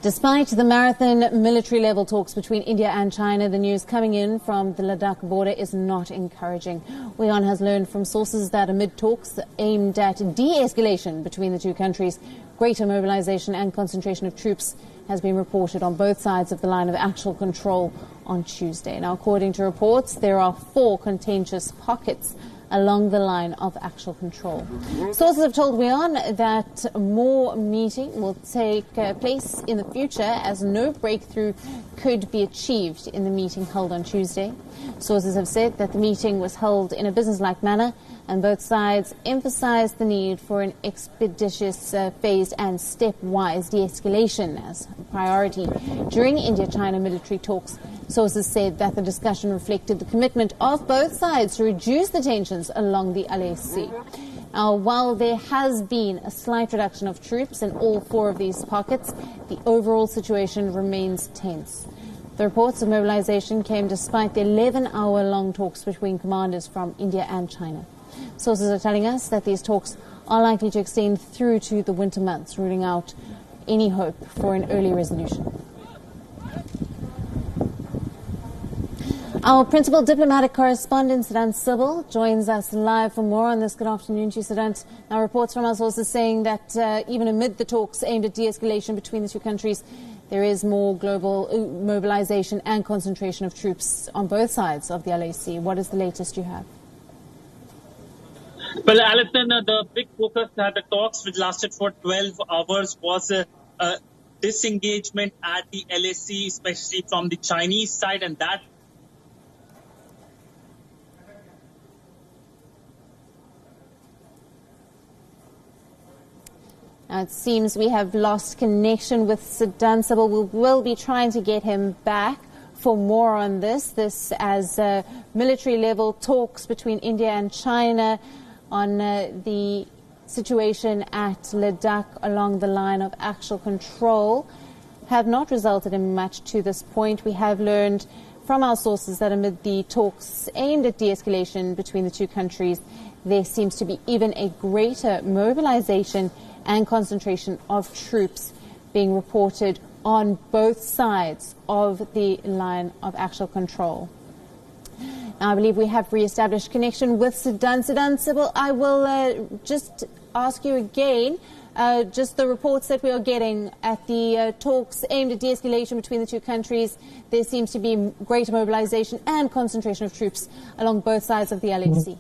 Despite the marathon military-level talks between India and China, the news coming in from the Ladakh border is not encouraging. WION has learned from sources that amid talks aimed at de-escalation between the two countries, greater mobilization and concentration of troops has been reported on both sides of the line of actual control on Tuesday. Now, according to reports, there are 4 contentious pockets along the line of actual control. Sources have told WION that more meeting will take place in the future as no breakthrough could be achieved in the meeting held on Tuesday. Sources have said that the meeting was held in a business-like manner and both sides emphasized the need for an expeditious, phased and stepwise de-escalation as a priority. During India-China military talks, sources said that the discussion reflected the commitment of both sides to reduce the tensions along the LAC. Now, while there has been a slight reduction of troops in all 4 of these pockets, the overall situation remains tense. The reports of mobilization came despite the 11-hour-long talks between commanders from India and China. Sources are telling us that these talks are likely to extend through to the winter months, ruling out any hope for an early resolution. Our principal diplomatic correspondent, Siddhant Sybil, joins us live for more on this. Good afternoon to you, Siddhant. Now, reports from our sources saying that even amid the talks aimed at de-escalation between the two countries, there is more global mobilization and concentration of troops on both sides of the LAC. What is the latest you have? Well, Alison, the big focus at the talks, which lasted for 12 hours, was disengagement at the LAC, especially from the Chinese side, and that Now, it seems we have lost connection with Siddhant Sybil. We will be trying to get him back for more on this. This as military-level talks between India and China on the situation at Ladakh along the line of actual control have not resulted in much to this point. We have learned from our sources that amid the talks aimed at de-escalation between the two countries, there seems to be even a greater mobilization and concentration of troops being reported on both sides of the line of actual control. Now, I believe we have re-established connection with Siddhant Sybil. I will just ask you again, just the reports that we are getting at the talks aimed at de-escalation between the two countries. There seems to be greater mobilization and concentration of troops along both sides of the LAC.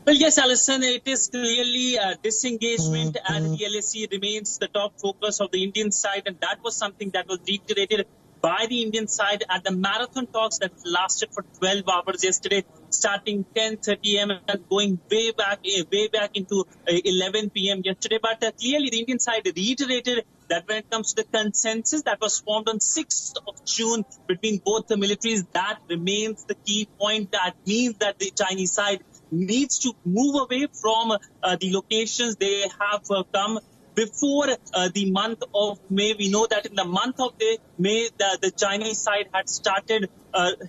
Well, yes, Alison, it is clearly disengagement at the LAC remains the top focus of the Indian side, and that was something that was reiterated by the Indian side at the marathon talks that lasted for 12 hours yesterday, starting 10:30 a.m. and going way back into 11 p.m. yesterday. But clearly the Indian side reiterated that when it comes to the consensus that was formed on 6th of June between both the militaries, that remains the key point. That means that the Chinese side needs to move away from the locations they have come before the month of May. We know that in the month of May, the Chinese side had started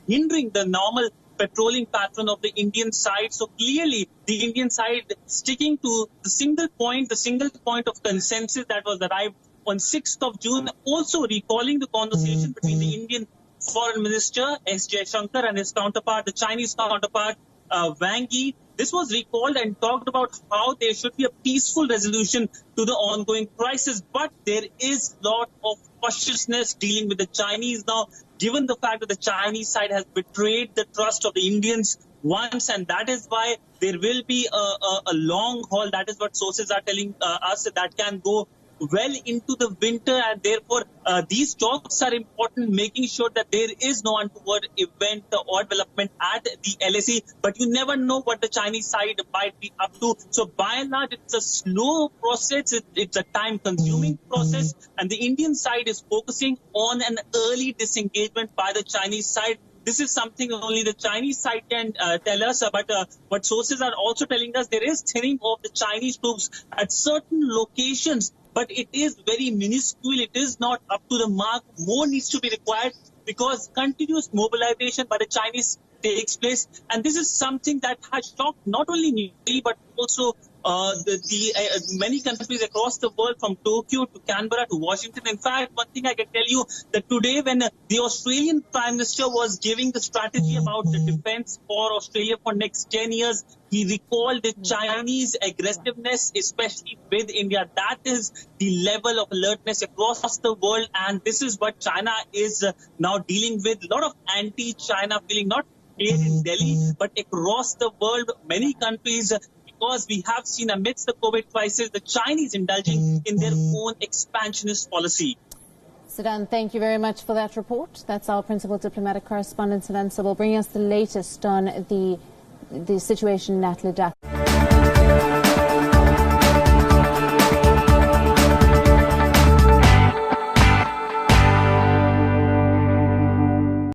hindering the normal patrolling pattern of the Indian side. So clearly, the Indian side sticking to the single point of consensus that was arrived on 6th of June, also recalling the conversation between the Indian Foreign Minister S. Jaishankar and his counterpart, the Chinese counterpart, Wang Yi. This was recalled and talked about how there should be a peaceful resolution to the ongoing crisis. But there is a lot of cautiousness dealing with the Chinese now, given the fact that the Chinese side has betrayed the trust of the Indians once, and that is why there will be a long haul. That is what sources are telling us, that can go well into the winter, and therefore these talks are important, making sure that there is no untoward event or development at the LAC. But you never know what the Chinese side might be up to. So by and large, it's a slow process. It's a time-consuming process, and the Indian side is focusing on an early disengagement by the Chinese side. This is something only the Chinese side can tell us, but what sources are also telling us, there is thinning of the Chinese troops at certain locations, but it is very minuscule. It is not up to the mark. More needs to be required because continuous mobilization by the Chinese takes place. And this is something that has shocked not only me, but also many countries across the world, from Tokyo to Canberra to Washington. In fact, one thing I can tell you that today, when the Australian Prime Minister was giving the strategy about the defense for Australia for next 10 years, he recalled the Chinese aggressiveness, especially with India. That is the level of alertness across the world, and this is what China is now dealing with. A lot of anti-China feeling, not here in Delhi, but across the world, many countries, because we have seen amidst the COVID crisis, the Chinese indulging in their own expansionist policy. Siddhan, thank you very much for that report. That's our principal diplomatic correspondent, Siddhan Sibal, bringing us the latest on the situation at Ladakh.